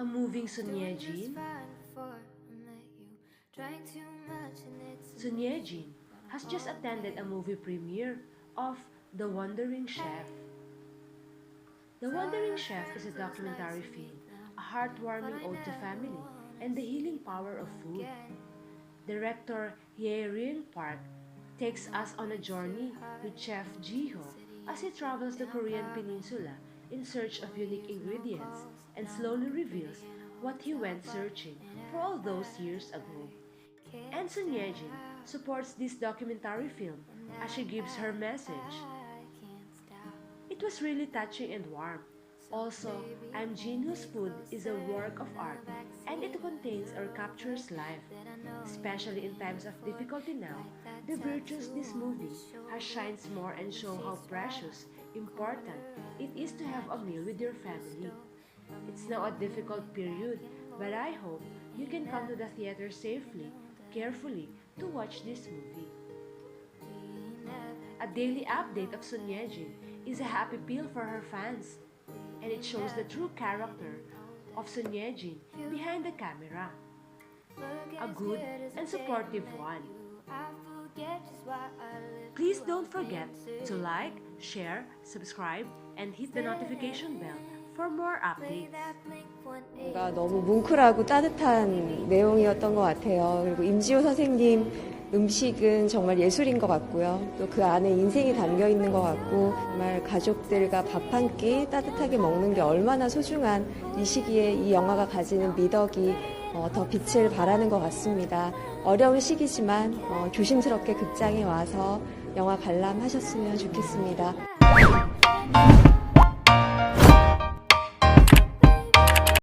A moving Son Ye-jin. Son Ye-jin has just attended a movie premiere of The Wandering Chef. The Wandering Chef is a documentary film, a heartwarming ode to family and the healing power of food. Director Ye-rin Park takes us on a journey with Chef Ji-hyun as he travels the Korean peninsula in search of unique ingredients and slowly reveals what he went searching for all those years ago. And Son Ye-jin supports this documentary film as she gives her message. It was really touching and warm. Also, I'm Jin, whose food is a work of art and it contains or captures life. Especially in times of difficulty now, the virtues this movie has shines more and show how precious, important it is to have a meal with your family. It's now a difficult period, but I hope you can come to the theater safely, carefully to watch this movie. A daily update of Son Ye-jin is a happy pill for her fans, and it shows the true character of Son Ye-jin behind the camera. A good and supportive one. Please don't forget to like, share, subscribe, and hit the notification bell for more updates. 뭔가 너무 뭉클하고 따뜻한 내용이었던 것 같아요. 그리고 임지호 선생님 음식은 정말 예술인 것 같고요. 또 그 안에 인생이 담겨 있는 것 같고 정말 가족들과 밥 한 끼 따뜻하게 먹는 게 얼마나 소중한 이 시기에 이 영화가 가지는 미덕이 더 빛을 발하는 것 같습니다. 어려운 시기지만 조심스럽게 극장에 와서 영화 관람하셨으면 좋겠습니다.